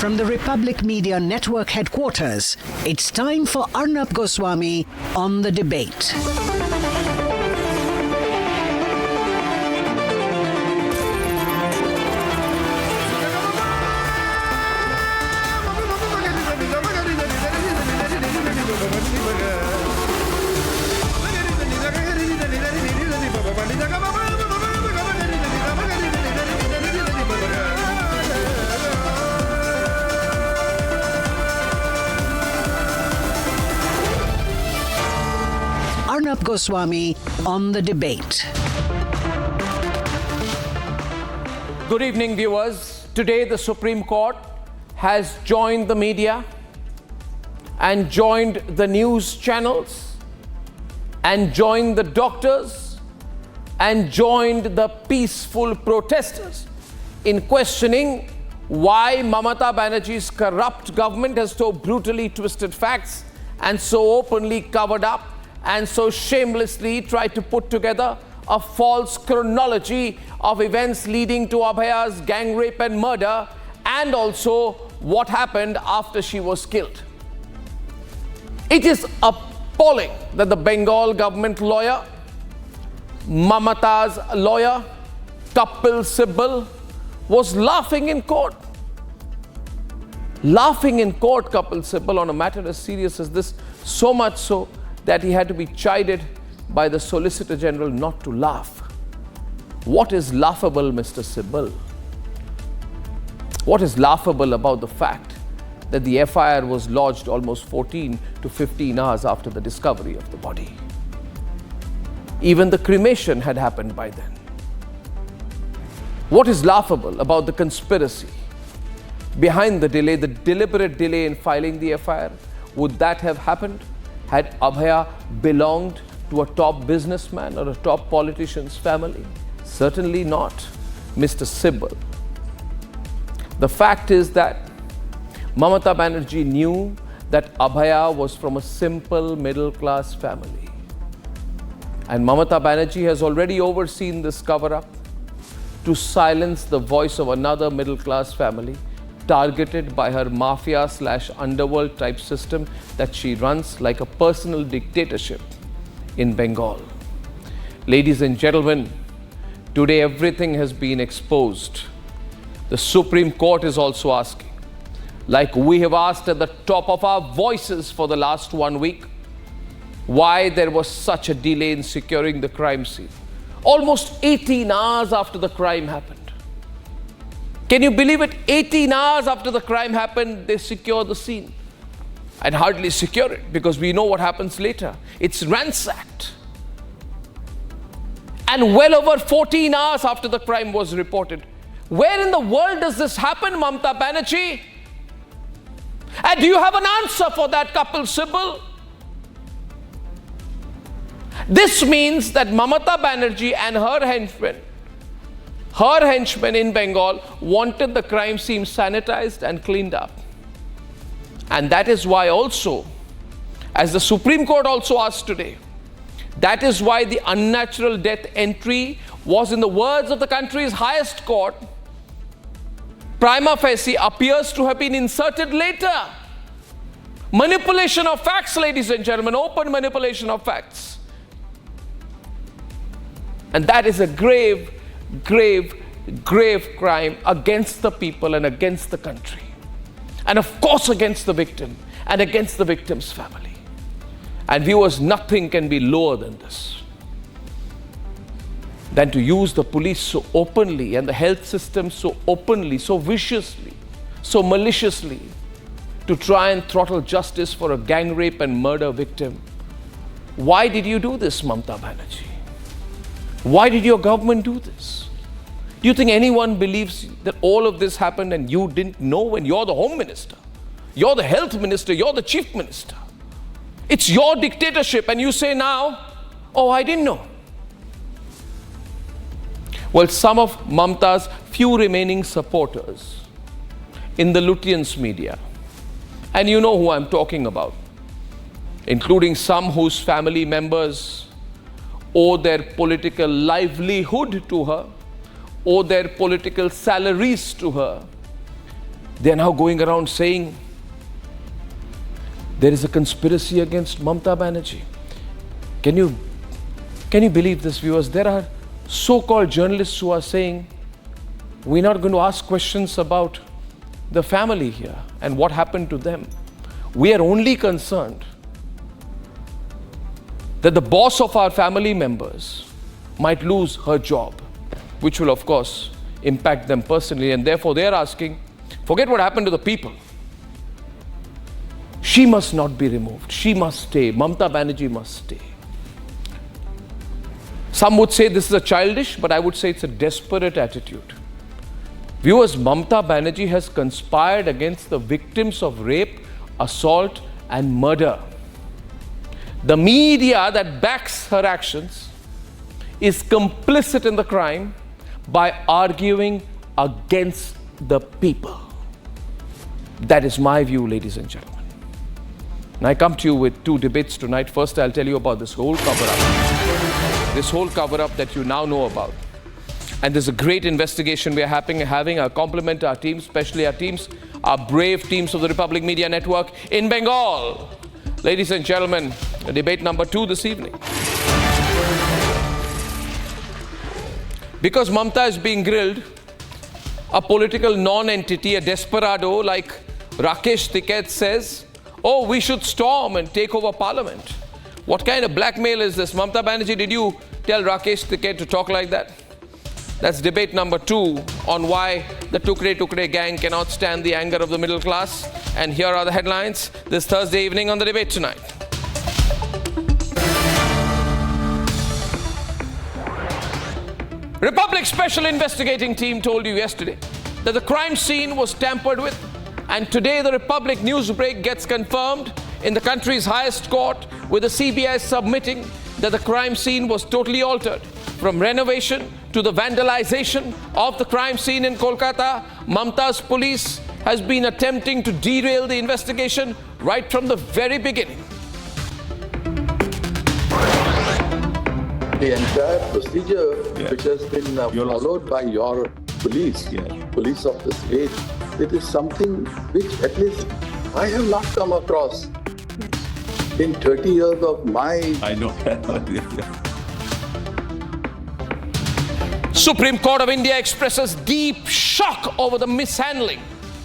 From the Republic Media Network headquarters, it's time for Arnab Goswami on the debate. Arnab Goswami on the debate. Good evening, viewers. Today, the Supreme Court has joined the media and joined the news channels and joined the doctors and joined the peaceful protesters in questioning why Mamata Banerjee's corrupt government has so brutally twisted facts and so openly covered up and so shamelessly tried to put together a false chronology of events leading to Abhaya's gang rape and murder, and also what happened after she was killed. It is appalling that the Bengal government lawyer, Mamata's lawyer, Kapil Sibal, was laughing in court. Laughing in court, Kapil Sibal, on a matter as serious as this, so much so that he had to be chided by the Solicitor General not to laugh. What is laughable, Mr. Sibal? What is laughable about the fact that the F.I.R. was lodged almost 14 to 15 hours after the discovery of the body? Even the cremation had happened by then. What is laughable about the conspiracy behind the delay, the deliberate delay in filing the F.I.R.? Would that have happened had Abhaya belonged to a top businessman or a top politician's family? Certainly not, Mr. Sibal. The fact is that Mamata Banerjee knew that Abhaya was from a simple middle-class family. And Mamata Banerjee has already overseen this cover-up to silence the voice of another middle-class family targeted by her mafia/underworld type system that she runs like a personal dictatorship in Bengal. Ladies and gentlemen, today everything has been exposed. The Supreme Court is also asking, like we have asked at the top of our voices for the last 1 week, why there was such a delay in securing the crime scene. Almost 18 hours after the crime happened. Can you believe it? 18 hours after the crime happened, they secure the scene. And hardly secure it, because we know what happens later. It's ransacked. And well over 14 hours after the crime was reported. Where in the world does this happen, Mamata Banerjee? And do you have an answer for that, Kapil Sibal? This means that Mamata Banerjee and her henchmen in Bengal wanted the crime scene sanitized and cleaned up. And that is why also, as the Supreme Court also asked today, that is why the unnatural death entry was, in the words of the country's highest court, prima facie appears to have been inserted later. Manipulation of facts, ladies and gentlemen, open manipulation of facts. And that is a grave, grave, grave crime against the people and against the country. And of course against the victim and against the victim's family. And viewers, nothing can be lower than this. Than to use the police so openly and the health system so openly, so viciously, so maliciously to try and throttle justice for a gang rape and murder victim. Why did you do this, Mamata Banerjee? Why did your government do this? Do you think anyone believes that all of this happened and you didn't know when you're the Home Minister? You're the Health Minister, you're the Chief Minister. It's your dictatorship and you say now, oh, I didn't know. Well, some of Mamata's few remaining supporters in the Lutyens media, and you know who I'm talking about, including some whose family members owe their political livelihood to her, owe their political salaries to her, They are now going around saying there is a conspiracy against Mamata Banerjee. Can you believe this, viewers? There are so-called journalists who are saying we're not going to ask questions about the family here and what happened to them. We are only concerned that the boss of our family members might lose her job, which will of course impact them personally, and therefore they are asking, forget what happened to the people. She must not be removed. She must stay. Mamata Banerjee must stay. Some would say this is a childish, but I would say it's a desperate attitude. Viewers, Mamata Banerjee has conspired against the victims of rape, assault and murder. The media that backs her actions is complicit in the crime by arguing against the people. That is my view, ladies and gentlemen. And I come to you with two debates tonight. First, I'll tell you about this whole cover-up. This whole cover-up that you now know about. And there's a great investigation we are having. I compliment our teams, especially our brave teams of the Republic Media Network in Bengal. Ladies and gentlemen, debate number 2 this evening. Because Mamata is being grilled, a political non-entity, a desperado like Rakesh Tikait says, oh, we should storm and take over parliament. What kind of blackmail is this? Mamata Banerjee, did you tell Rakesh Tikait to talk like that? That's debate number 2 on why the Tukre gang cannot stand the anger of the middle class. And here are the headlines this Thursday evening on the debate tonight. Republic Special Investigating Team told you yesterday that the crime scene was tampered with, and today the Republic newsbreak gets confirmed in the country's highest court, with the CBI submitting that the crime scene was totally altered. From renovation to the vandalization of the crime scene in Kolkata, Mamata's police has been attempting to derail the investigation right from the very beginning. The entire procedure which has been followed by your police, police of the state, it is something which at least I have not come across in 30 years of my... I know. Supreme Court of India expresses deep shock over the mishandling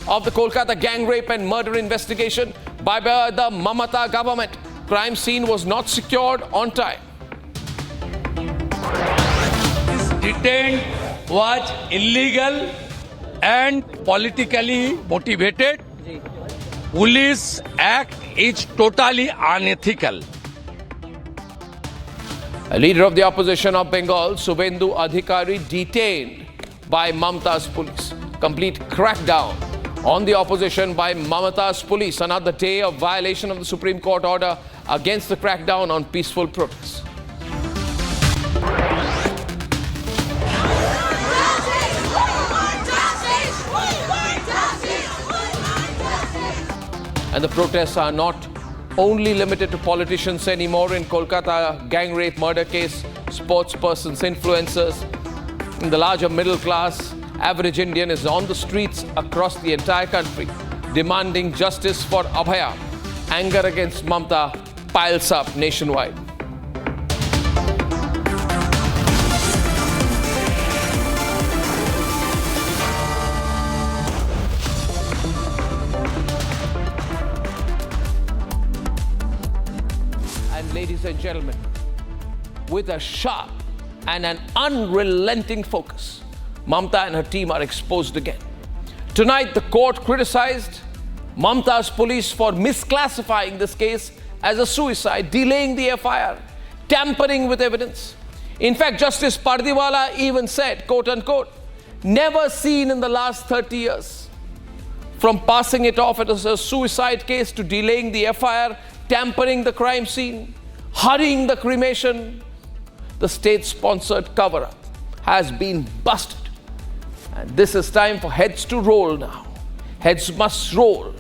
of the Kolkata gang rape and murder investigation by the Mamata government. Crime scene was not secured on time. This detained was illegal and politically motivated. Police act is totally unethical. A leader of the opposition of Bengal, Suvendu Adhikari, detained by Mamata's police. Complete crackdown on the opposition by Mamata's police. Another day of violation of the Supreme Court order against the crackdown on peaceful protests. And the protests are not only limited to politicians anymore. In Kolkata gang rape murder case, sports persons, influencers, in the larger middle class, average Indian is on the streets across the entire country demanding justice for Abhaya. Anger against Mamata piles up nationwide. Ladies and gentlemen, with a sharp and an unrelenting focus, Mamata and her team are exposed again. Tonight, the court criticized Mamata's police for misclassifying this case as a suicide, delaying the F.I.R, tampering with evidence. In fact, Justice Pardiwala even said, quote unquote, never seen in the last 30 years. From passing it off as a suicide case to delaying the F.I.R, tampering the crime scene, hurrying the cremation, the state-sponsored cover-up has been busted. And this is time for heads to roll now. Heads must roll.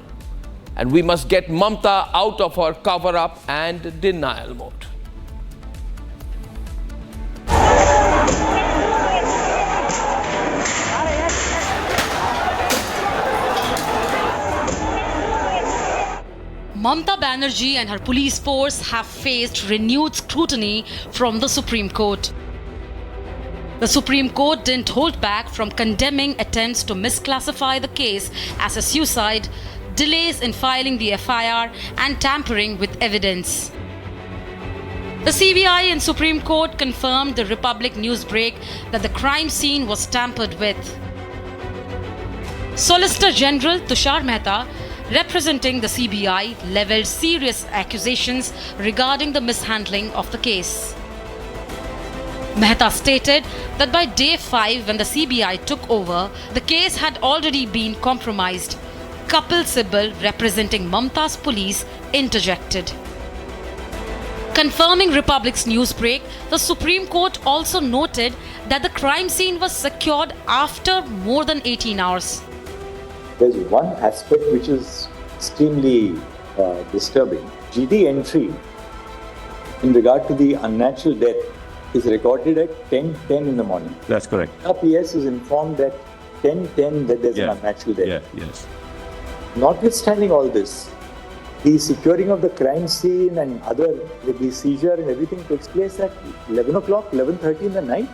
And we must get Mamata out of her cover-up and denial mode. Mamata Banerjee and her police force have faced renewed scrutiny from the Supreme Court. The Supreme Court didn't hold back from condemning attempts to misclassify the case as a suicide, delays in filing the F.I.R. and tampering with evidence. The CBI and Supreme Court confirmed the Republic newsbreak that the crime scene was tampered with. Solicitor General Tushar Mehta, representing the CBI, levelled serious accusations regarding the mishandling of the case. Mehta stated that by day 5, when the CBI took over, the case had already been compromised. Kapil Sibal, representing Mamata's police, interjected. Confirming Republic's newsbreak, the Supreme Court also noted that the crime scene was secured after more than 18 hours. There's one aspect which is extremely disturbing. GD entry in regard to the unnatural death is recorded at 10:10 in the morning. That's correct. PS is informed at 10:10 that there's an unnatural death. Yeah, yes. Notwithstanding all this, the securing of the crime scene and with the seizure and everything takes place at 11 o'clock, 11:30 in the night.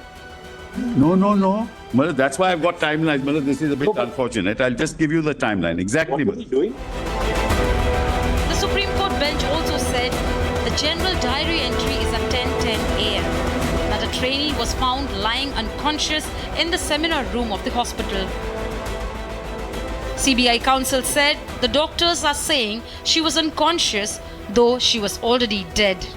No. Well, that's why I've got timelines. Well, this is a bit unfortunate. I'll just give you the timeline. Exactly. What were you doing? The Supreme Court bench also said the general diary entry is at 10:10 a.m. that a trainee was found lying unconscious in the seminar room of the hospital. CBI counsel said the doctors are saying she was unconscious, though she was already dead.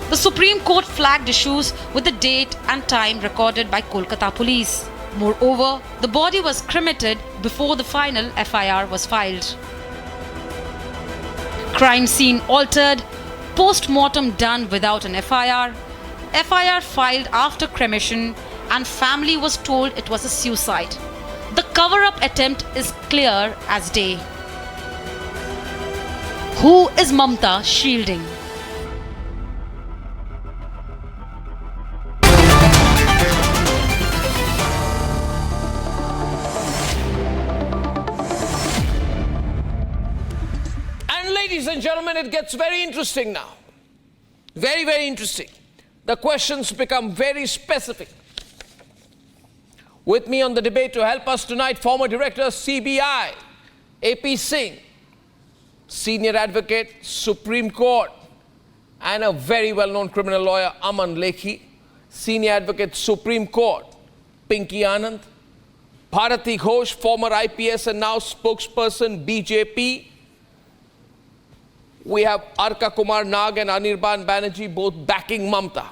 The Supreme Court flagged issues with the date and time recorded by Kolkata police. Moreover, the body was cremated before the final F.I.R. was filed. Crime scene altered, post-mortem done without an F.I.R., F.I.R. filed after cremation, and family was told it was a suicide. The cover-up attempt is clear as day. Who is Mamata shielding? And ladies and gentlemen, it gets very interesting now. Very, very interesting. The questions become very specific. With me on the debate to help us tonight, former Director CBI, AP Singh, Senior Advocate, Supreme Court, and a very well-known criminal lawyer, Aman Lekhi, Senior Advocate, Supreme Court, Pinky Anand, Bharati Ghosh, former IPS and now spokesperson, BJP. We have Arka Kumar Nag and Anirban Banerjee both backing Mamata.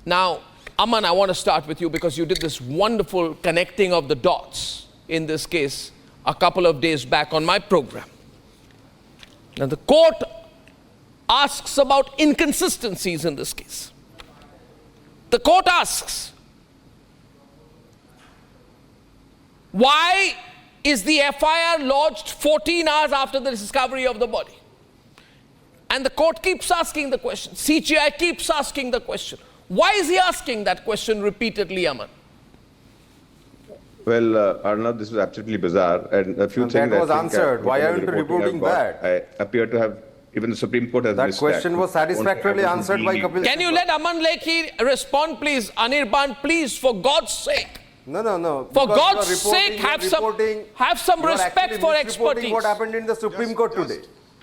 Now, Aman, I want to start with you because you did this wonderful connecting of the dots in this case a couple of days back on my program. Now, the court asks about inconsistencies in this case. The court asks, why is the F.I.R. lodged 14 hours after the discovery of the body? And the court keeps asking the question. CGI keeps asking the question. Why is he asking that question repeatedly, Aman? Well, Arnab, this was absolutely bizarre, and a few things that was answered. Why aren't you reporting that? I appear to have, even the Supreme Court has that question was satisfactorily answered by Kapil. Can you let Aman Lekhi respond, please? Anirban, please, for God's sake. No. For God's sake, have some respect for expertise. What happened in the Supreme Court today?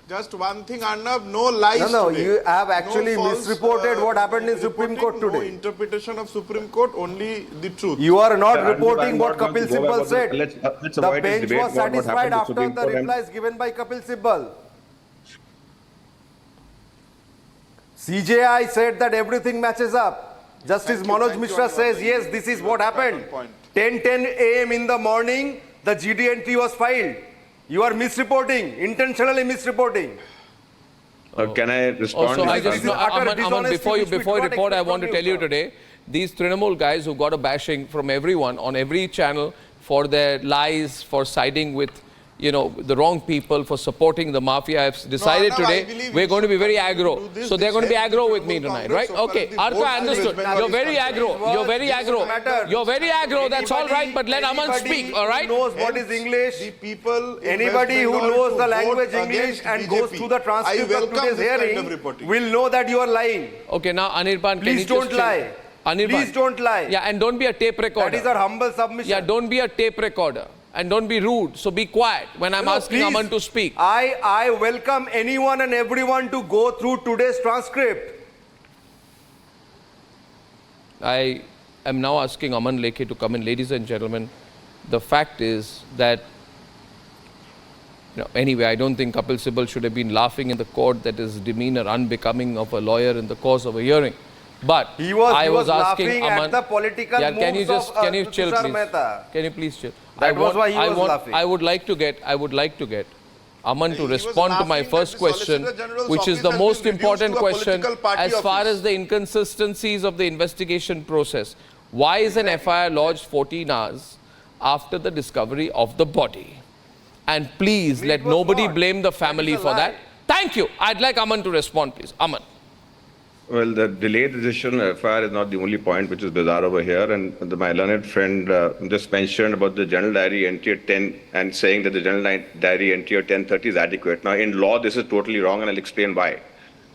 Just one thing, Arnab, no lies No, today. you have actually misreported what happened in Supreme Court today. No interpretation of Supreme Court, only the truth. You are not reporting what Kapil Sibal said. Let's the bench was satisfied after the replies given by Kapil Sibal. CJI said that everything matches up. Justice Manoj Mishra says, yes, this is what happened. 10:10 a.m. in the morning, the GD entry was filed. You are misreporting, intentionally misreporting. Can I respond? Also, I just know, Aman, before you report, I want to tell you today, these Trinamool guys who got a bashing from everyone on every channel for their lies, for siding with the wrong people for supporting the mafia. I've decided today we're going to be very aggro. So they're going to be aggro with me tonight, right? Okay, Arka, I understood. You're very aggro. You're very aggro. You're very aggro. That's all right, but let Aman speak, all right? Who knows what is English? The people. Anybody who knows the language English and goes through the transcript of today's hearing will know that you are lying. Okay, now Anirban, please don't lie. Anirban. Please don't lie. Yeah, and don't be a tape recorder. That is our humble submission. Yeah, don't be a tape recorder. And don't be rude. So be quiet when I'm asking Aman to speak. I welcome anyone and everyone to go through today's transcript. I am now asking Aman Lekhe to come in. Ladies and gentlemen, the fact is that, anyway, I don't think Kapil Sibal should have been laughing in the court. That is demeanor unbecoming of a lawyer in the course of a hearing. But he was asking laughing Aman, at the political moves can you chill, please? Mehta. Can you please chill? That was why he was laughing. I would like to get Aman to respond to my first question, which is the most important question as far as the inconsistencies of the investigation process. Why is an FIR lodged 14 hours after the discovery of the body? And please let nobody blame the family for that. Thank you. I'd like Aman to respond, please. Aman. Well, the delayed decision F.I.R. is not the only point which is bizarre over here. And my learned friend just mentioned about the journal diary entry at 10 and saying that the journal diary entry at 10:30 is adequate. Now, in law, this is totally wrong, and I'll explain why.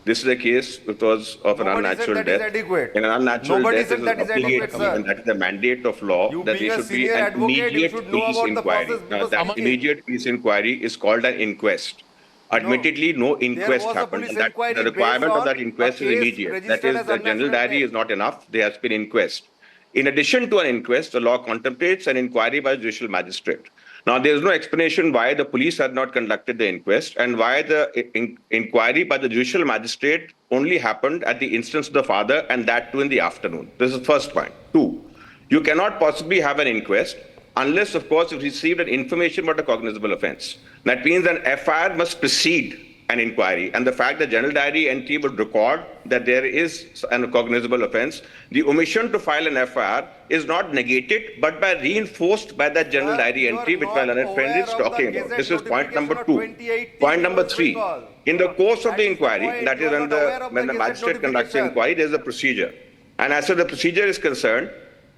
This is a case because of an unnatural death. In an unnatural death, it is obligatory, and that is the mandate of law, that there should be an immediate police inquiry. Now, that immediate police inquiry is called an inquest. Admittedly, no inquest happened, and that the requirement of that inquest is immediate. That is, the general diary is not enough. There has been inquest. In addition to an inquest, the law contemplates an inquiry by a judicial magistrate. Now, there is no explanation why the police had not conducted the inquest and why the inquiry by the judicial magistrate only happened at the instance of the father, and that too in the afternoon. This is the first point. Two, you cannot possibly have an inquest unless, of course, you've received an information about a cognizable offense. That means an FIR must precede an inquiry, and the fact that general diary entry would record that there is a cognizable offense, the omission to file an FIR is not negated but by reinforced by that general diary entry which my learned friend is talking about. This is point number 2. Point number 3, in the course of the inquiry, that is when the magistrate conducts the inquiry, there is a procedure, and as far as the procedure is concerned,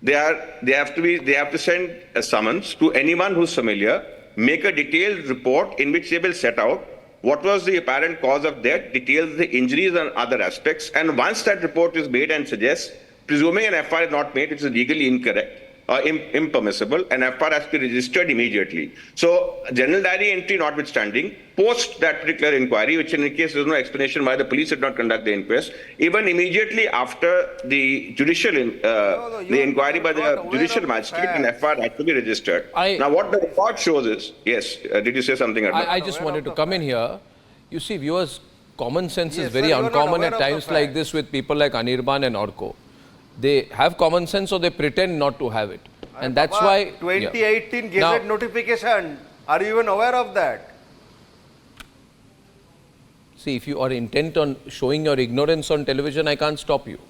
they have to send a summons to anyone who's familiar, make a detailed report in which they will set out what was the apparent cause of death, details the injuries and other aspects. And once that report is made and suggests, presuming an FIR is not made, it is legally incorrect, impermissible, an FIR has to be registered immediately. So, general diary entry notwithstanding, post that particular inquiry, which in any case there is no explanation why the police did not conduct the inquest, even immediately after the judicial the inquiry by the judicial magistrate, an FIR had to be registered. Now, what the report shows is, yes, did you say something? I just wanted to come in here. You see, viewers, common sense is very uncommon at times like this with people like Anirban and Orko. They have common sense or they pretend not to have it. And that's why... 2018 Gazette notification. Are you even aware of that? See, if you are intent on showing your ignorance on television, I can't stop you.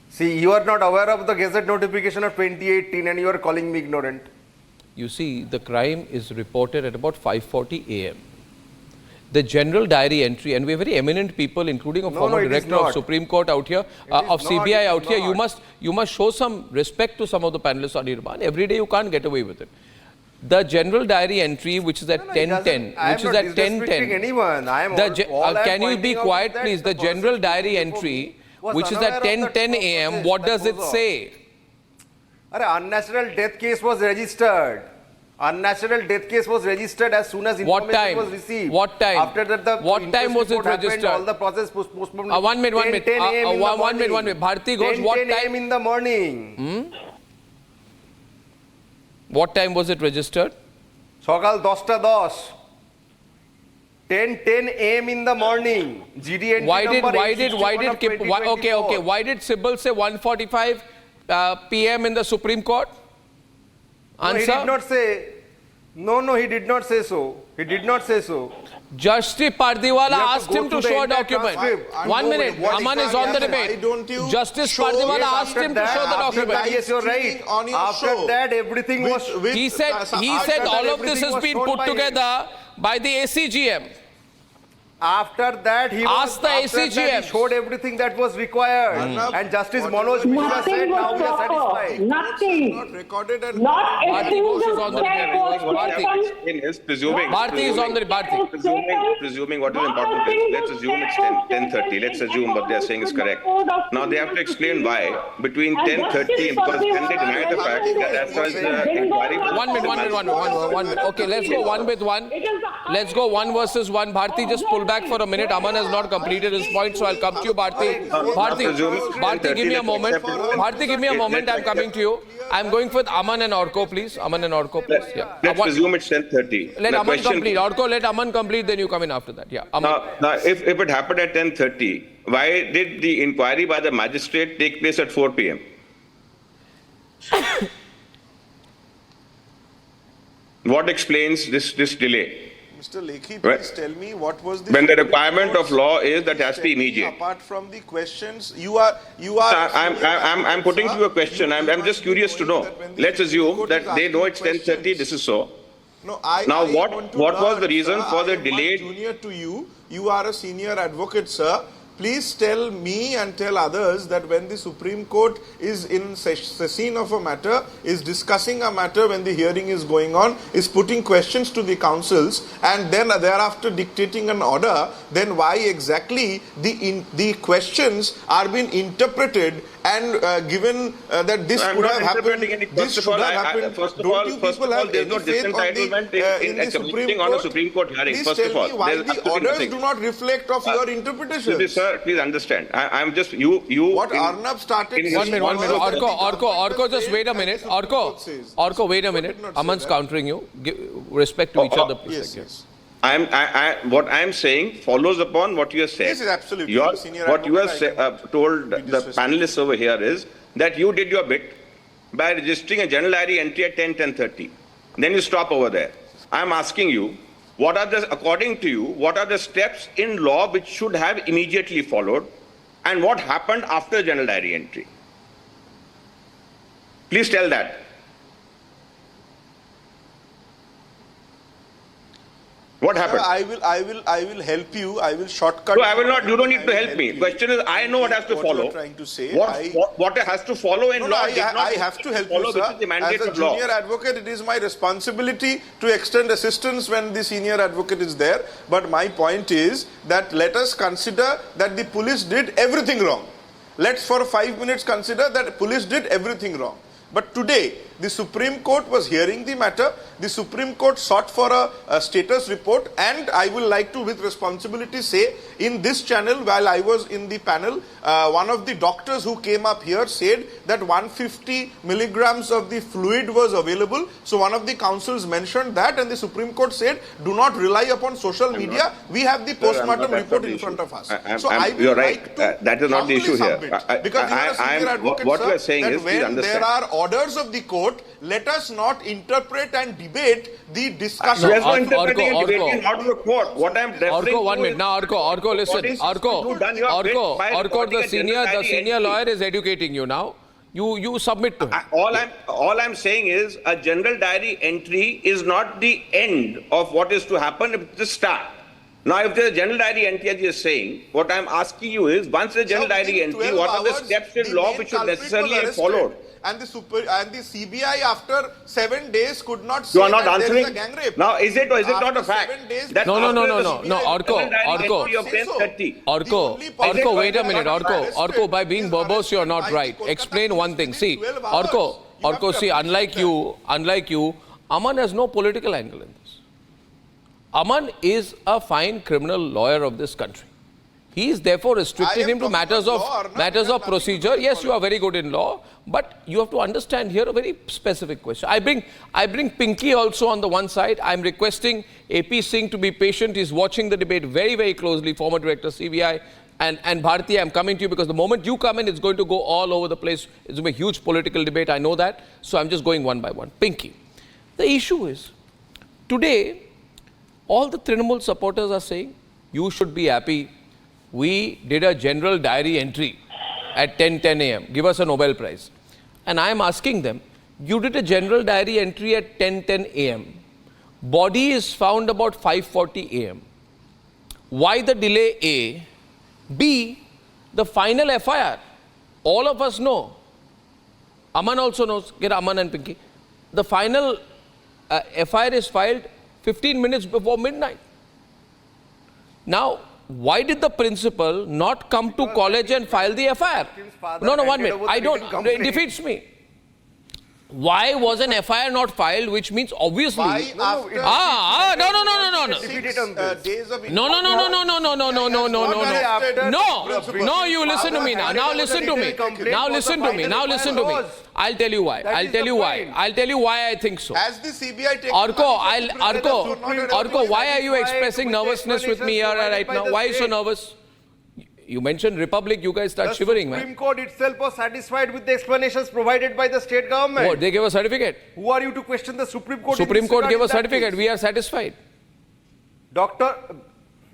See, you are not aware of the Gazette notification of 2018 and you are calling me ignorant. You see, the crime is reported at about 5:40 a.m. The general diary entry, and we are very eminent people, including a former director of Supreme Court out here, of CBI out here. You must show some respect to some of the panelists on Irban. Every day you can't get away with it. The general diary entry, which is at 10:10, which is at 10:10. Anyone. Can you be quiet, please? The general diary entry, which is at 10:10 a.m. What does it say? Unnatural death case was registered. Unnatural death case was registered as soon as information was received. What time? After that, what time was it registered? All the process postponed. 1 minute. 1 minute. Bharti Ghosh, what time? 10 a.m. in the morning. What time was it registered? Sokal 10টা 10. 10 a.m. in the morning. GD why did Sibal say 1:45 p.m. in the Supreme Court? Answer? No, he did not say. No, he did not say so. He did not say so. Justice Pardiwala You have to asked go him to through the show a entire document. transcript. One minute. Aman is on the debate. Why don't you Justice show- Pardiwala Yes, asked him to show the After document. that, yes, you're right. On your After show. that, everything was... He said after all that, of this everything has was been shown put by him. together by the ACGM. After that, he Ask the after that, ACGM. he showed everything that was required. And Justice Manoj Mishra said, Nothing now was we are proper. satisfied. Nothing. Not recorded and Not a Bharti Ghosh is single on the step debate. was Bharti. taken. Is presuming. Bharti is on the Bharti. Presuming what is important is, let's assume it's 10:30. Let's assume what they're saying is correct. Now they have to explain why between 10:30, because then they deny the fact that as far as the inquiry... One minute. Okay, let's go one with one. Let's go one versus one. Bharti, just pull back for a minute. Aman has not completed his point, so I'll come to you, Bharti. Bharti, give me a moment. Bharti, give me a moment. I'm coming to you. I'm going with Aman and Orko, please. Yeah. Let's presume it's 10:30. Let Aman complete. Orko, let Aman complete, then you come in after that. Yeah. Aman. Now, if it happened at 10:30, why did the inquiry by the magistrate take place at 4 p.m.? What explains this delay? Mr. Lekhi, please tell me what was the... When the requirement of law is that it has to be immediate. Apart from the questions, you are... I'm putting to you a question. I'm just curious to know. Let's assume that they know it's 10:30, this is so. No, Now, what was the reason for the delayed... I am junior to you. You are a senior advocate, sir. Please tell me and tell others that when the Supreme Court is in scene of a matter, is discussing a matter when the hearing is going on, is putting questions to the counsels and then thereafter dictating an order, then why exactly the questions are being interpreted and given that this could have happened, this should have happened. First of all, there's no disentitlement in the Supreme Court hearing. Please First of tell all, me why the orders do not reflect of your interpretation. Sir, please understand. I'm just you. What Arnab started. One minute. Orko, just wait a minute. Orko, wait a minute. Aman's countering you. Give respect to each other. Yes. What I'm saying follows upon what you have said. This is absolutely what you have told the panelists over here is that you did your bit by registering a general diary entry at 10:30. Then you stop over there. I'm asking you, according to you, what are the steps in law which should have immediately followed, and what happened after general diary entry? Please tell that. What happened? Sir, I will help you. I will shortcut. No, I will not. You don't need to help me. Question is, I know what has to follow. Trying to say. What has to follow in law? I have to help you, sir. As a junior advocate, it is my responsibility to extend assistance when the senior advocate is there. But my point is that let us consider that the police did everything wrong. Let's for 5 minutes consider that police did everything wrong. But today, the Supreme Court was hearing the matter. The Supreme Court sought for a status report, and I will like to, with responsibility, say in this channel, while I was in the panel, one of the doctors who came up here said that 150 milligrams of the fluid was available. So one of the counsels mentioned that, and the Supreme Court said, do not rely upon social media. We have the postmortem report in front of us. You're right. That is not the issue here. Because you are a senior advocate, what sir, we are saying is, please when understand. there are orders of the court, let us not interpret and debate the discussion. There's no interpreting and debating out of the court. What I'm referring Orko, 1 minute. Now, Orko, listen. Orko, the senior lawyer is educating you now. You submit to him. All I'm saying is a general diary entry is not the end of what is to happen. It's the start. Now, if there's a general diary entry, as you're saying, what I'm asking you is, once the general diary entry, what are the steps in law which should necessarily be followed? And the CBI after 7 days could not say you are not that answering. There is a gang rape. Now, is it or is it not a fact? No, Orko, wait a minute. Orko, by being verbose, you are not right. Explain one thing. See, Orko, see, unlike you, Aman has no political angle in this. Aman is a fine criminal lawyer of this country. He is therefore restricting him to matters of procedure. Yes, you are very good in law, but you have to understand here a very specific question. I bring Pinky also on the one side. I'm requesting AP Singh to be patient. He's watching the debate very, very closely, former director CBI. And Bharti, I'm coming to you because the moment you come in, it's going to go all over the place. It's going to be a huge political debate. I know that. So I'm just going one by one. Pinky, the issue is, Today, all the Trinamool supporters are saying, you should be happy. We did a general diary entry at 10:10 a.m. Give us a Nobel Prize. And I am asking them, you did a general diary entry at 10:10 a.m. Body is found about 5:40 a.m. Why the delay A? B, the final F.I.R. All of us know. Aman also knows. Get Aman and Pinky. The final F.I.R. is filed 15 minutes before midnight. Now, why did the principal not come to college and file the F.I.R.? No, 1 minute. I don't. It defeats me. Why was an F.I.R. not filed? Which means obviously. No. Days of No, you listen to me now. Now listen to me. I'll tell you why. I'll tell you why I think so. As the CBI takes Arko, why are you expressing nervousness with me here right now? Why are you so nervous? You mentioned Republic, you guys start shivering, man. The Supreme Court itself was satisfied with the explanations provided by the state government. What, they gave a certificate? Who are you to question the Supreme Court? Supreme Court gave a certificate. We are satisfied.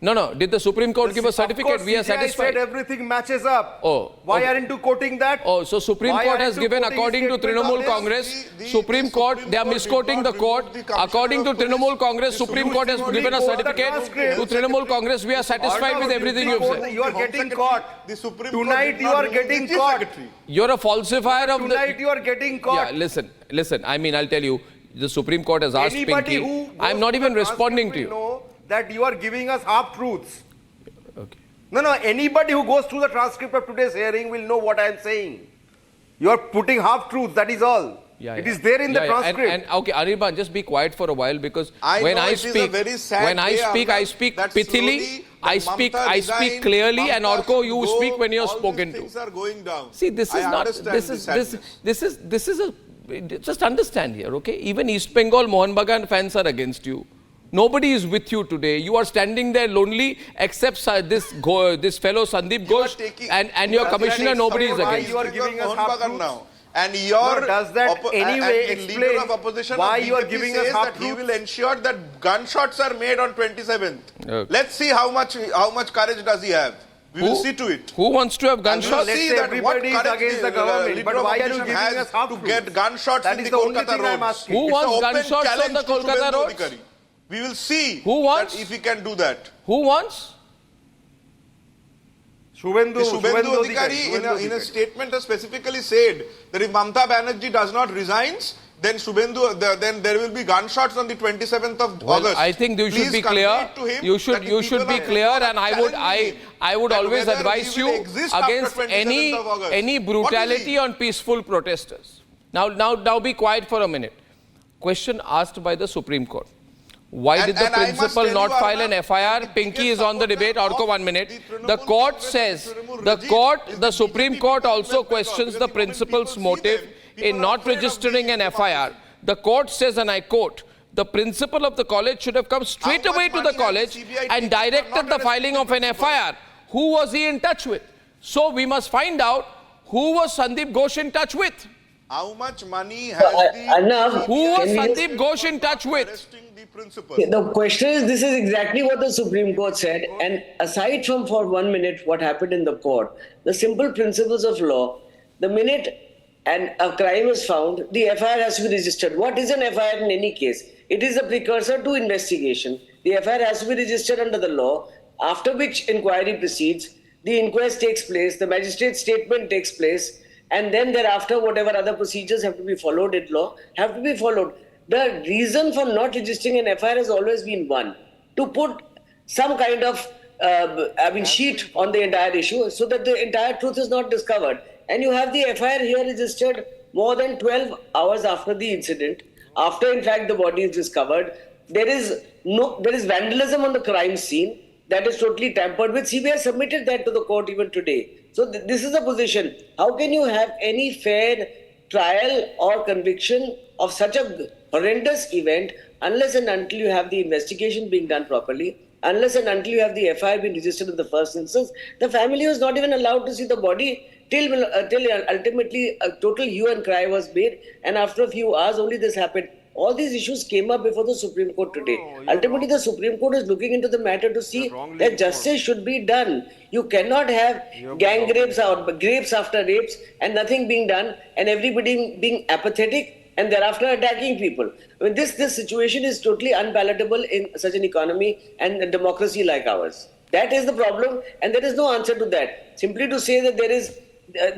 No. Did the Supreme Court give a certificate? We are satisfied. Said everything matches up. Oh. Why aren't you quoting that? Oh, so Supreme Court has given, according to Trinamool Congress, Supreme Court, they are misquoting the court. According to Trinamool Congress, Supreme Court has given a certificate to Trinamool Congress. We are satisfied with everything you've said. You are getting caught. Tonight you are getting caught. You're a falsifier of the... Tonight you are getting caught. Yeah, listen. I mean, I'll tell you, the Supreme Court has asked Pinky. I'm not even responding to you. That you are giving us half-truths. Okay. No, anybody who goes through the transcript of today's hearing will know what I am saying. You are putting half-truths, that is all. It is there in the transcript. And okay, Anirban, just be quiet for a while because I speak pithily, I speak clearly, and Orko, you speak when you're spoken to. Are going down. See, this is just understand here, okay? Even East Bengal Mohan Bagan fans are against you. Nobody is with you today. You are standing there lonely, except this fellow Sandeep Ghosh and your commissioner. Nobody is against. You are giving us half-truths now. And your does that anyway and the leader of opposition why of you are BJP giving says us that he will ensure that gunshots are made on 27th. Okay. Let's see how much courage does he have. We will see to it. Who wants to have gunshots? Let's say everybody is against the government, but why are you giving us half-truths? To get gunshots That in is the the only Kolkata thing I am roads. asking. Who wants gunshots on the Kolkata roads? We will see Who wants? that if we can do that. Who wants? Shubhendu Adhikari in a statement has specifically said that if Mamata Banerjee does not resign, then then there will be gunshots on the 27th of August. I think you should be clear. You should be clear, and I would always advise you against any brutality on peaceful protesters. Now be quiet for a minute. Question asked by the Supreme Court. Why did the principal not file an F.I.R.? Pinky is on the debate. Orko, 1 minute. The court says, the Supreme Court also questions the principal's motive in not registering an F.I.R. The court says, and I quote, the principal of the college should have come straight away to the college and directed the filing of an F.I.R. Who was he in touch with? So we must find out who was Sandeep Ghosh in touch with. How much money has who was Sandeep Ghosh in touch with? The question is, this is exactly what the Supreme Court said, and aside from for 1 minute what happened in the court, the simple principles of law, the minute a crime is found, the FIR has to be registered. What is an FIR in any case? It is a precursor to investigation. The FIR has to be registered under the law, after which inquiry proceeds, the inquest takes place, the magistrate's statement takes place, and then thereafter whatever other procedures have to be followed in law have to be followed. The reason for not registering an FIR has always been one, to put some kind of sheet on the entire issue so that the entire truth is not discovered. And you have the FIR here registered more than 12 hours after the incident, after in fact the body is discovered. There is vandalism on the crime scene that is totally tampered with. CBI submitted that to the court even today. So this is the position. How can you have any fair trial or conviction of such a horrendous event unless and until you have the investigation being done properly, unless and until you have the FIR being registered in the first instance? The family was not even allowed to see the body till ultimately a total hue and cry was made, and after a few hours only this happened. All these issues came up before the Supreme Court today. Ultimately, the Supreme Court is looking into the matter to see that justice should be done. You cannot have gang rapes or grapes after rapes and nothing being done and everybody being apathetic and thereafter attacking people. I mean, this situation is totally unpalatable in such an economy and a democracy like ours. That is the problem, and there is no answer to that. Simply to say that there is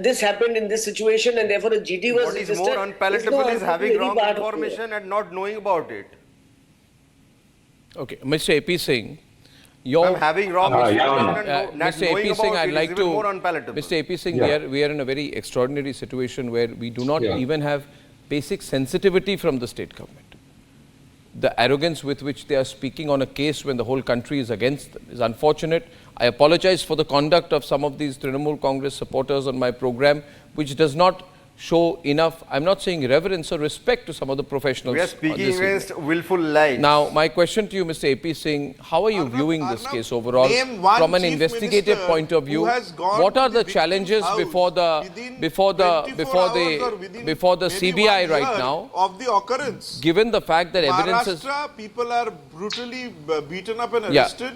this happened in this situation and therefore a GD was registered. What is more unpalatable is having wrong information and not knowing about it. Okay, Mr. AP Singh, I'm having wrong information and not Mr. knowing AP Singh, about I'd it like is to, even more unpalatable. Mr. AP Singh, we are in a very extraordinary situation where we do not even have basic sensitivity from the state government. The arrogance with which they are speaking on a case when the whole country is against them is unfortunate. I apologize for the conduct of some of these Trinamool Congress supporters on my program, which does not show enough, I'm not saying reverence or respect to some of the professionals. We are speaking against willful lies. Now, my question to you, Mr. AP Singh, how are you viewing this case overall from an investigative point of view? What are the challenges before the CBI right now? Of the occurrence. Given the fact that evidence is... Maharashtra, people are brutally beaten up and arrested.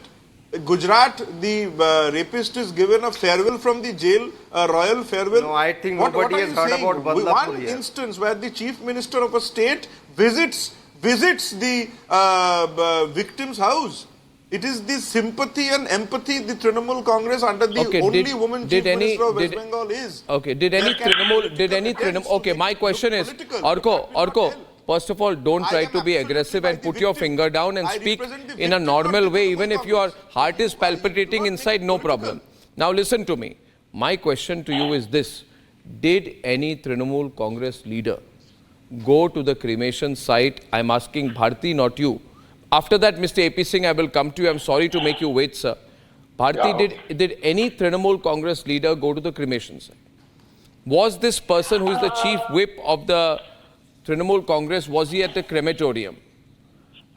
Gujarat, the rapist is given a farewell from the jail, a royal farewell. No, I think nobody has heard about Badlapur One here. instance where the chief minister of a state visits the victim's house. It is the sympathy and empathy the Trinamool Congress under the only woman chief minister of West Bengal is. Okay, did any Trinamool, okay, my question is, Orko, first of all, don't try to be aggressive and put your finger down and speak in a normal way, even if your heart is palpitating inside, no problem. Now listen to me. My question to you is this. Did any Trinamool Congress leader go to the cremation site? I'm asking Bharti, not you. After that, Mr. AP Singh, I will come to you. I'm sorry to make you wait, sir. Bharti, did any Trinamool Congress leader go to the cremation site? Was this person who is the chief whip of the Trinamool Congress, was he at the crematorium?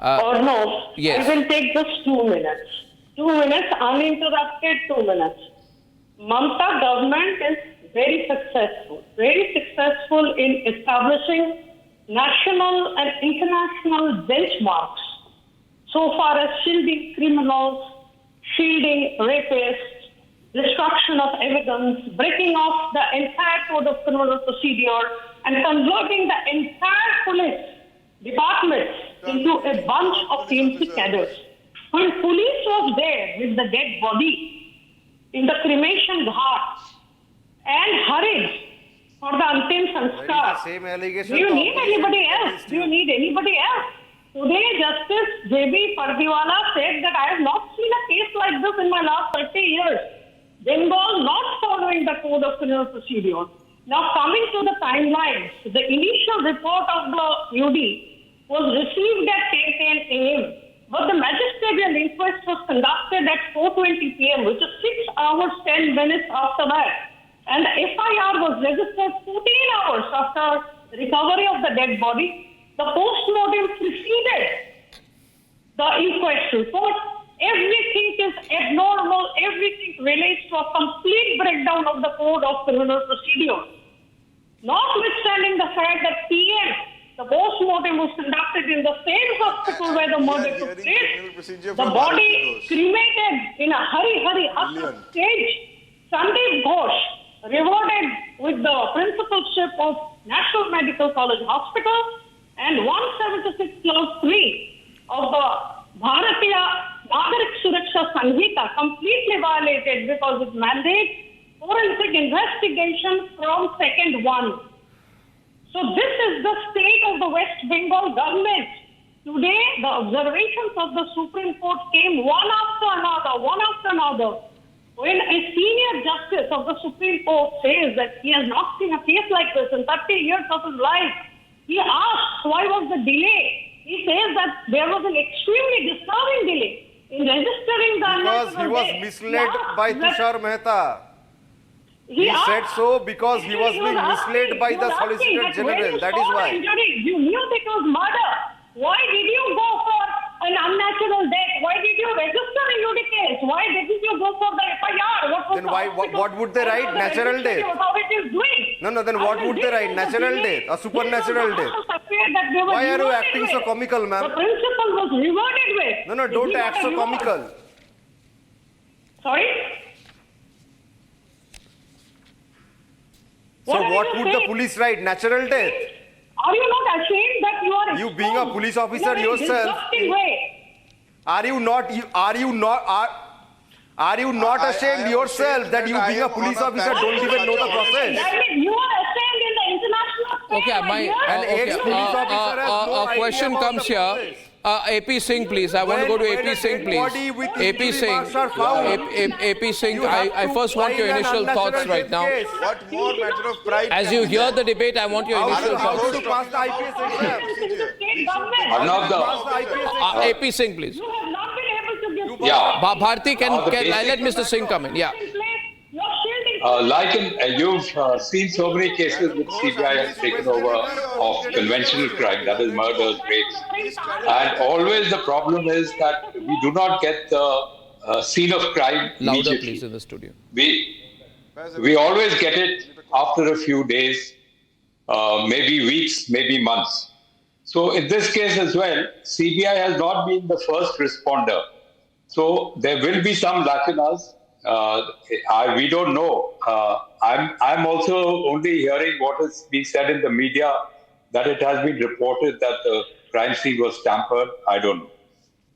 Or no? Yes. I will take just 2 minutes. 2 minutes, uninterrupted 2 minutes. Mamata government is very successful in establishing national and international benchmarks so far as shielding criminals, shielding rapists, destruction of evidence, breaking off the entire code of criminal procedure, and converting the entire police department into a bunch of TMC cadres. When police was there with the dead body in the cremation ghat and hurried for the Antim Sanskar, do you need anybody else? Today, Justice J.B. Pardiwala said that I have not seen a case like this in my last 30 years. Bengal not following the code of criminal procedure. Now, coming to the timelines, the initial report of the UD was received at 10:10 a.m., but the magisterial inquest was conducted at 4:20 p.m., which is 6 hours, 10 minutes after that. And the F.I.R. was registered 14 hours after recovery of the dead body. The post-mortem preceded the inquest report. Everything is abnormal. Everything relates to a complete breakdown of the code of criminal procedure. Notwithstanding the fact that PM, the post-mortem was conducted in the same hospital where the murder took place, the body cremated in a hurry stage. Sandeep Ghosh rewarded with the principalship of National Medical College Hospital, and 176 clause 3 of the Bharatiya Nagarik Suraksha Sanhita completely violated because it mandates forensic investigation from second one. So this is the state of the West Bengal government. Today, the observations of the Supreme Court came one after another. When a senior justice of the Supreme Court says that he has not seen a case like this in 30 years of his life, he asks why was the delay. He says that there was an extremely disturbing delay in registering the because he was misled by Tushar Mehta. He said so because he was being misled by the Solicitor General. That is why. You knew it was murder. Why did you go for an unnatural death? Why did you register a UD case? Why didn't you go for the F.I.R.? Then what would they write? Natural death? No, then what would they write? Natural death? A supernatural death? that they were Why are you reverted acting with. so comical, ma'am? The principal was reverted with. No, Is don't he act not so a reward? comical. Sorry? So What are what you would the saying? police write? Natural death? Are you not ashamed that you are You being a exposed police officer in a very yourself- disgusting way? Are you not ashamed am yourself ashamed that you that I being a am police on a officer panel don't with even know such the a process? That means you are ashamed in the international space. Okay, my dear. An ex-police officer has no a idea question about comes the here. process. AP Singh, please. I want to go to When AP a Singh, dead please. body with AP injury Singh. marks are found, AP Singh, you have I to first want your file an initial thoughts unnatural right death now. case. What more matter of pride? As you hear the debate, I want your initial How thoughts. to pass the IPS exam? Arnab, Pass the IPS exam. AP Singh, please. You have not been able to give. Yeah. Bharti, can I let Mr. Singh come in? Yeah. You're shielding. Like you've seen so many cases which CBI has taken over of conventional crime, that is murders, rapes, and always the problem is that we do not get the scene of crime Louder, immediately. please, in the studio. We always get it after a few days, maybe weeks, maybe months. So in this case as well, CBI has not been the first responder. So there will be some lacunas. We don't know. I'm also only hearing what is being said in the media, that it has been reported that the crime scene was tampered. I don't know.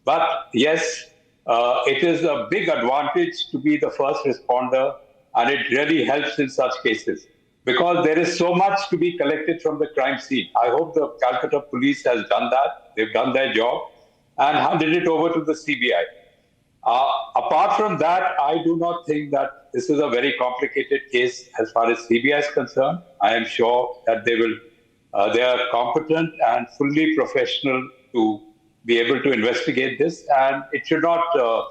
But yes, it is a big advantage to be the first responder, and it really helps in such cases because there is so much to be collected from the crime scene. I hope the Calcutta police has done that. They've done their job and handed it over to the CBI. Apart from that, I do not think that this is a very complicated case as far as CBI is concerned. I am sure that they are competent and fully professional to be able to investigate this, and it should not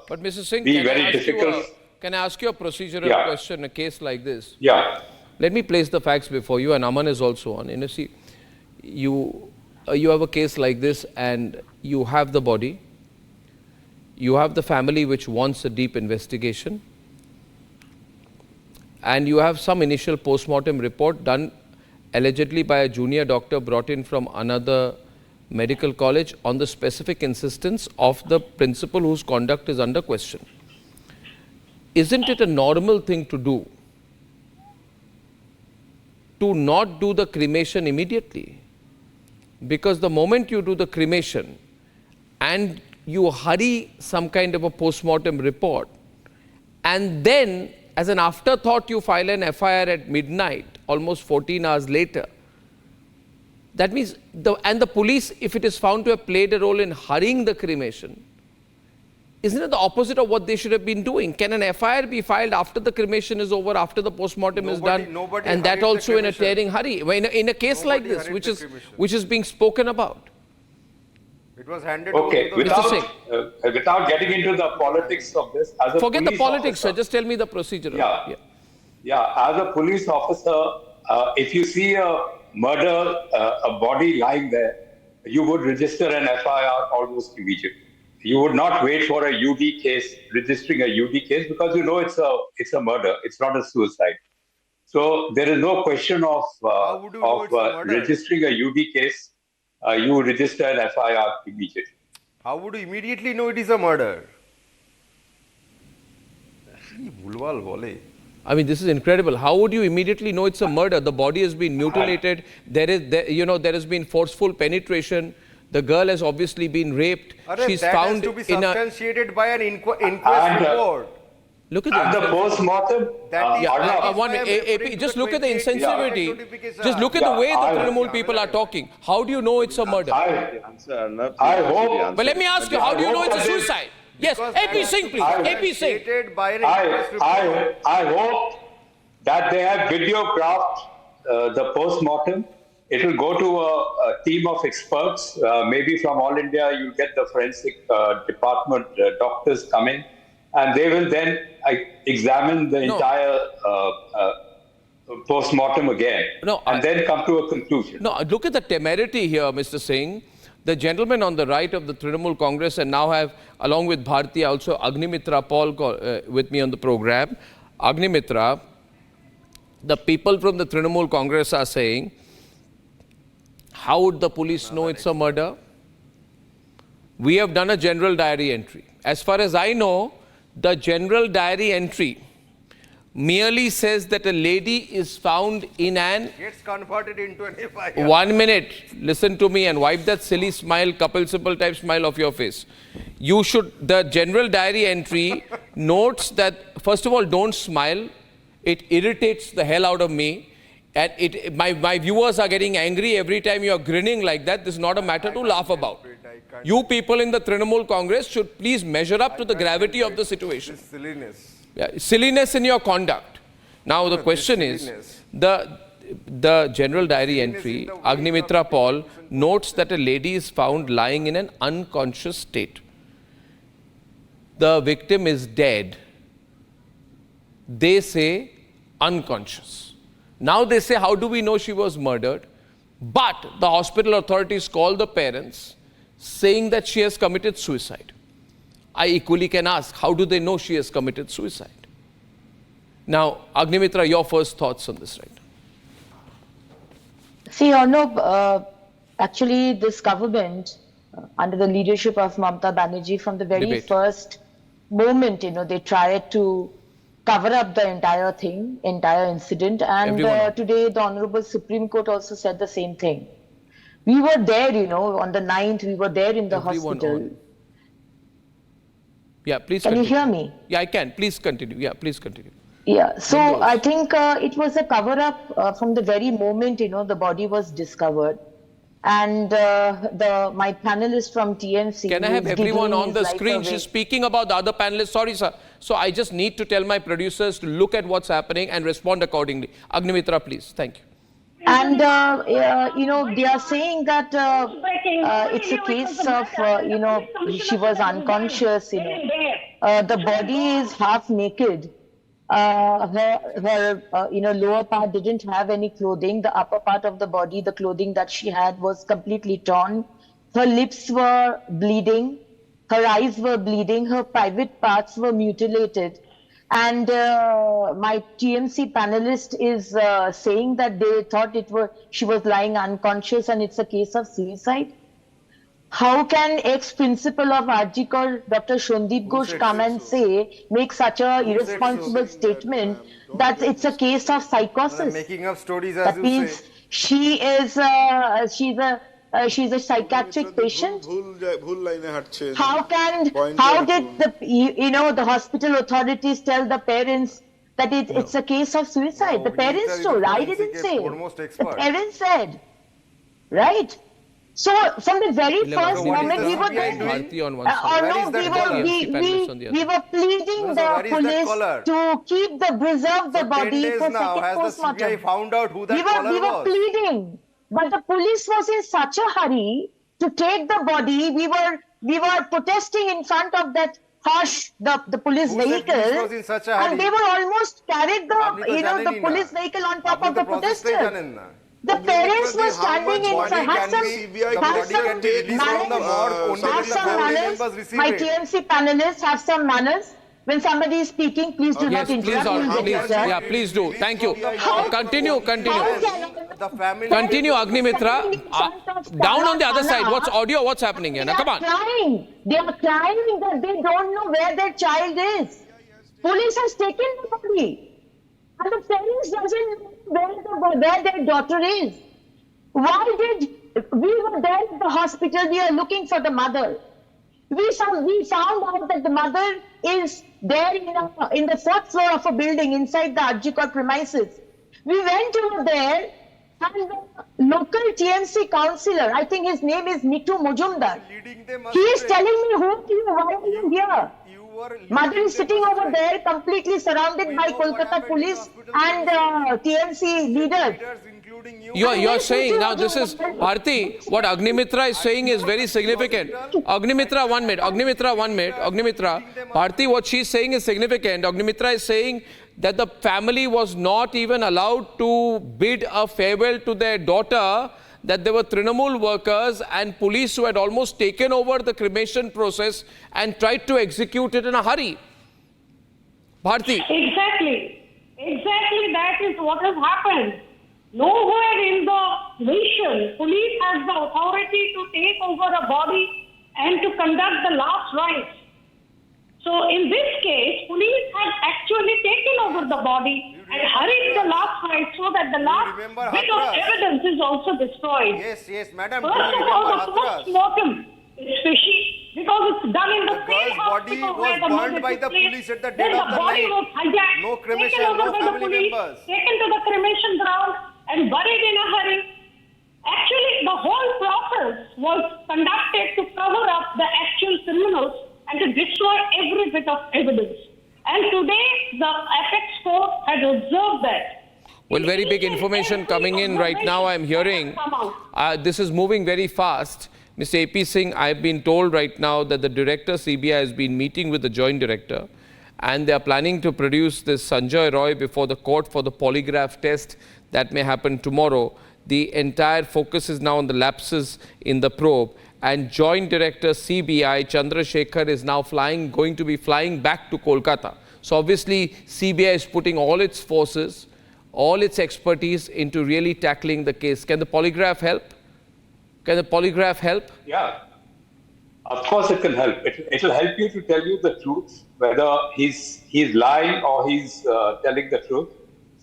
But Mr. Singh, be very difficult. Can I ask you a procedural question, a case like this? Yeah. Let me place the facts before you, and Aman is also on. See, you have a case like this, and you have the body. You have the family which wants a deep investigation, and you have some initial post-mortem report done allegedly by a junior doctor brought in from another medical college on the specific insistence of the principal whose conduct is under question. Isn't it a normal thing to do to not do the cremation immediately? Because the moment you do the cremation and you hurry some kind of a post-mortem report, and then as an afterthought you file an F.I.R. at midnight, almost 14 hours later, that means, the police, if it is found to have played a role in hurrying the cremation, isn't it the opposite of what they should have been doing? Can an F.I.R. be filed after the cremation is over, after the post-mortem is done, and that also in a tearing hurry? In a case like this, which is being spoken about? It was handed Okay, over to the without getting into the politics of this, as a Forget the police politics, officer, sir. Just tell me the procedure. As a police officer, if you see a murder, a body lying there, you would register an FIR almost immediately. You would not wait for a UD case, registering a UD case, because you know it's a murder. It's not a suicide. So there is no question of registering a UD case. You register an FIR immediately. How would you immediately know it is a murder? I mean, this is incredible. How would you immediately know it's a murder? The body has been mutilated. There has been forceful penetration. The girl has obviously been raped. She's that found has to be in substantiated by an inquest report. Look at the post-mortem. Just look at the insensitivity. Just look at the way the Trinamool people are talking. How do you know it's a murder? I hope. But let me ask you, how do you know it's a suicide? Yes, AP Singh, please. AP Singh. I hope that they have videographed the post-mortem. It will go to a team of experts. Maybe from All India, you'll get the forensic department doctors coming, and they will then examine the entire post-mortem again, and then come to a conclusion. No, look at the temerity here, Mr. Singh. The gentleman on the right of the Trinamool Congress, and now have, along with Bharti, also Agnimitra Paul with me on the program. Agnimitra, the people from the Trinamool Congress are saying, How would the police know it's a murder? We have done a general diary entry. As far as I know, the general diary entry merely says that a lady is found in an... Gets converted into an F.I.R. 1 minute. Listen to me and wipe that silly smile, couple simple type smile off your face. You should... The general diary entry notes that, first of all, don't smile. It irritates the hell out of me. And my viewers are getting angry every time you are grinning like that. This is not a matter to laugh about. You people in the Trinamool Congress should please measure up to the gravity of the situation. Silliness. Yeah, silliness in your conduct. Now the question is, the general diary entry, Agnimitra Paul, notes that a lady is found lying in an unconscious state. The victim is dead. They say unconscious. Now they say, how do we know she was murdered? But the hospital authorities call the parents saying that she has committed suicide. I equally can ask, how do they know she has committed suicide? Now, Agnimitra, your first thoughts on this, right? See, Arnab, actually this government, under the leadership of Mamata Banerjee, from the very first moment, they tried to cover up the entire thing, entire incident. And today, the Honorable Supreme Court also said the same thing. We were there, on the 9th, we were there in the hospital. Yeah, please continue. Can you hear me? Yeah, I can. Please continue. Yeah, please continue. Yeah, so I think it was a cover-up from the very moment, the body was discovered. And my panelist from TMC... Can I have everyone on the screen? She's speaking about the other panelists. Sorry, sir. So I just need to tell my producers to look at what's happening and respond accordingly. Agnimitra, please. Thank you. And, they are saying that it's a case of, she was unconscious, the body is half naked. Her lower part didn't have any clothing. The upper part of the body, the clothing that she had was completely torn. Her lips were bleeding. Her eyes were bleeding. Her private parts were mutilated. And my TMC panelist is saying that they thought she was lying unconscious and it's a case of suicide. How can ex-principal of RG Dr. Shondeep Ghosh come and make such a irresponsible statement that it's a case of psychosis? Making up stories, as that means she is she's a psychiatric patient. How did the hospital authorities tell the parents that it's a case of suicide? The parents told. I didn't say. The parents said, right? So from the very first moment we were there, we were pleading the police to preserve the body for second postmortem. We were pleading, but the police was in such a hurry to take the body. We were protesting in front of that the police vehicle, and they were almost carried the police vehicle on top of the protesters. The parents were standing in front. Have some manners. My TMC panelists have some manners. When somebody is speaking, please do not interrupt. Yeah, please do. Thank you. Continue, Agnimitra. Down on the other side. What's audio? What's happening here? Now, come on. They are crying that they don't know where their child is. Police has taken the body. And the parents doesn't know where their daughter is. We were there at the hospital, we are looking for the mother. We found out that the mother is there in the 4th floor of a building inside the RG premises. We went over there and the local TMC councillor, I think his name is Mitu Mujumdar, he is telling me, why are you here? Mother is sitting over there completely surrounded by Kolkata police and TMC leaders. You're saying, now this is, Bharti, what Agnimitra is saying is very significant. Agnimitra, 1 minute. Agnimitra, Bharti, what she's saying is significant. Agnimitra is saying that the family was not even allowed to bid a farewell to their daughter, that there were Trinamool workers and police who had almost taken over the cremation process and tried to execute it in a hurry. Bharti. Exactly that is what has happened. Nowhere in the nation addition, police has the authority to take over a body and to conduct the last rites. So in this case, police had actually taken over the body and hurried the last rites so that the last bit of evidence is also destroyed. Yes, madam. First of all, the post-mortem is fishy because it's done in the same body hospital was burned by the police at the dead of the body night. was hijacked, No cremation, taken over no by the family police, members. taken to the cremation ground and buried in a hurry. Actually, the whole process was conducted to cover up the actual criminals and to destroy every bit of evidence. And today, the apex court has observed that. Well, very big information coming in right now. I'm hearing this is moving very fast. Mr. AP Singh, I've been told right now that the director CBI has been meeting with the joint director and they are planning to produce this Sanjay Roy before the court for the polygraph test that may happen tomorrow. The entire focus is now on the lapses in the probe, and joint director CBI Chandrasekhar is now going to be flying back to Kolkata. So obviously CBI is putting all its forces, all its expertise into really tackling the case. Can the polygraph help? Can the polygraph help? Yeah, of course it can help. It will help you to tell you the truth, whether he's lying or he's telling the truth.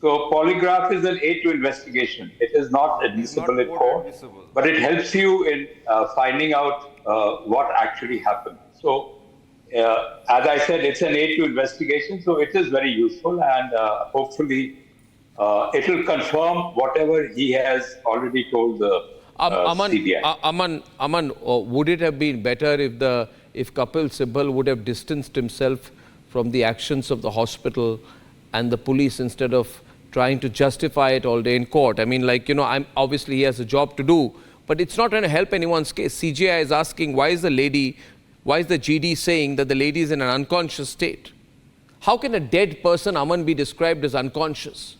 So polygraph is an aid to investigation. It is not admissible in court, but it helps you in finding out what actually happened. So as I said, it's an aid to investigation, so it is very useful, and hopefully it will confirm whatever he has already told the CBI. Aman, would it have been better if Kapil Sibal would have distanced himself from the actions of the hospital and the police instead of trying to justify it all day in court? I mean, obviously he has a job to do, but it's not going to help anyone's case. CJI is asking, why is the GD saying that the lady is in an unconscious state? How can a dead person, Aman, be described as unconscious?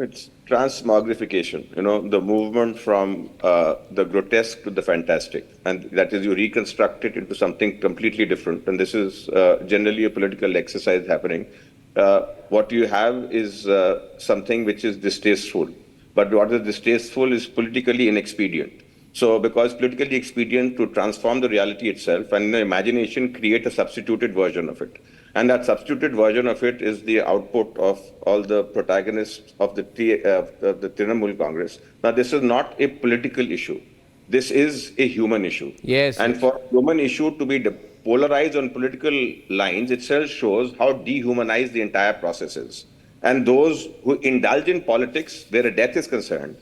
It's transmogrification, the movement from the grotesque to the fantastic. And that is, you reconstruct it into something completely different. And this is generally a political exercise happening. What you have is something which is distasteful. But what is distasteful is politically inexpedient. So because politically expedient to transform the reality itself and in the imagination create a substituted version of it. And that substituted version of it is the output of all the protagonists of the Trinamool Congress. Now, this is not a political issue. This is a human issue. Yes. And for a human issue to be polarized on political lines itself shows how dehumanized the entire process is. And those who indulge in politics where a death is concerned,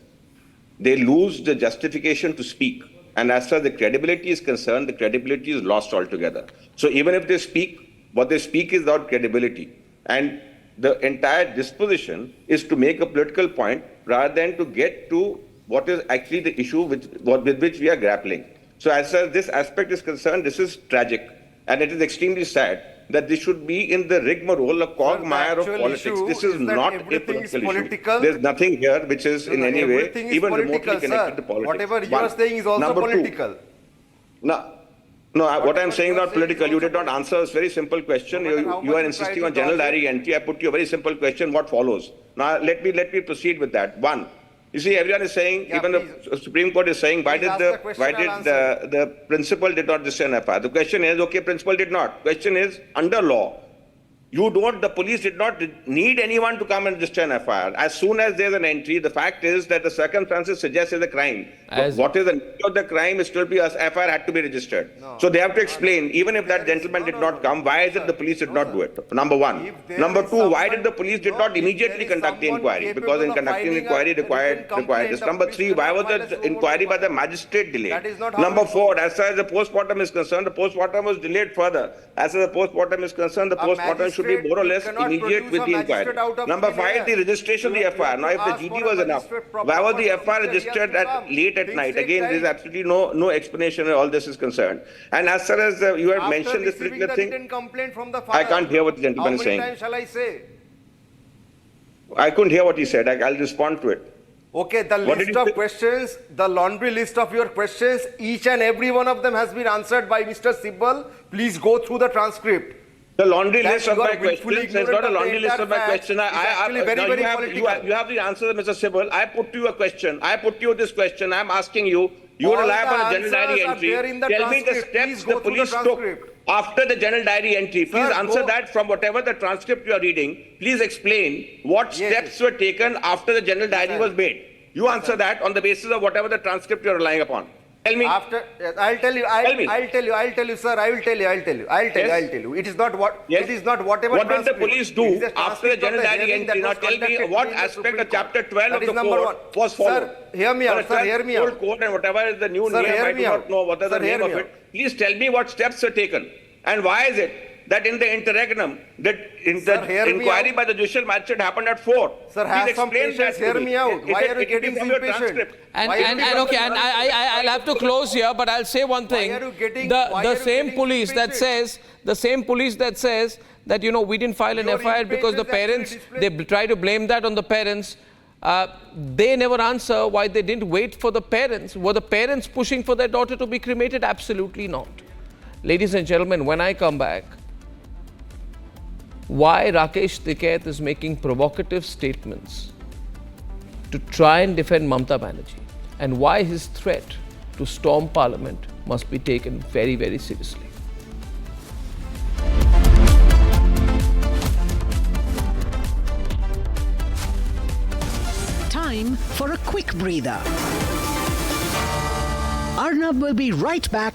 they lose the justification to speak. And as far as the credibility is concerned, the credibility is lost altogether. So even if they speak, what they speak is without credibility. And the entire disposition is to make a political point rather than to get to what is actually the issue with which we are grappling. So as far as this aspect is concerned, this is tragic. And it is extremely sad that this should be in the rigmarole, a quagmire of politics. This is not a political issue. There's nothing here which is in any way even remotely connected to politics. Whatever you are saying is also political. No, what I'm saying is not political. You did not answer a very simple question. You are insisting on general diary entry. I put you a very simple question. What follows? Now, let me proceed with that. One, you see, everyone is saying, even the Supreme Court is saying, why did the principal did not discern FIR? The question is, okay, principal did not. Question is, under law, the police did not need anyone to come and register an FIR. As soon as there's an entry, the fact is that the circumstances suggest it's a crime. What is the nature of the crime is still be FIR had to be registered. So they have to explain, even if that gentleman did not come, why is it the police did not do it? Number one. Number two, why did the police did not immediately conduct the inquiry? Because in conducting the inquiry required this. Number three, why was the inquiry by the magistrate delayed? Number four, as far as the post-mortem is concerned, the post-mortem was delayed further. As far as the post-mortem is concerned, the post-mortem should be more or less immediate with the inquiry. Number five, the registration of the FIR. Now, if the GD was enough, why was the FIR registered late at night? Again, there is absolutely no explanation where all this is concerned. And as far as you had mentioned this particular thing, I can't hear what the gentleman is saying. How many times shall I say? I couldn't hear what he said. I'll respond to it. Okay, the list of questions, the laundry list of your questions, each and every one of them has been answered by Mr. Sibal. Please go through the transcript. The laundry That list of you are my willfully questions is not a ignorant of the laundry list of my entire question. fact. It's actually very, now very you political. have the answer, Mr. Sibal. I put to you a question. I put to you this question. I'm asking you. You All rely the upon the general diary answers are entry. there in the Tell me the transcript. Please steps go the through the police took transcript. after the general diary entry. Please Sir, answer go- that from whatever the transcript you are reading. Please explain what steps were taken after the general diary was made. You answer that on the basis of whatever the transcript you are relying upon. Tell me. After, I'll tell you, I'll tell you, sir, I'll tell you. It is not what, it is not whatever. What did the transcript. police It is do a after the transcript general of the diary hearing that entry? Now was tell me conducted what in the aspect Supreme of chapter 12 That of is the number code one. was followed. Sir, hear me out, sir, hear me out. Old code and whatever is the new Sir, name, hear I do me not out. know what is the Sir, name hear of me it. Please tell me what steps were taken and why is it that in the interregnum, the inquiry by the judicial magistrate happened at 4. Sir, have some patience, hear me out. Why are you getting impatient? And I'll have to close here, but I'll say one thing. The same police that says that, you know, we didn't file an FIR because the parents, they try to blame that on the parents. They never answer why they didn't wait for the parents. Were the parents pushing for their daughter to be cremated? Absolutely not. Ladies and gentlemen, when I come back, why Rakesh Tikait is making provocative statements to try and defend Mamata Banerjee and why his threat to storm Parliament must be taken very, very seriously. Time for a quick breather. Arnab will be right back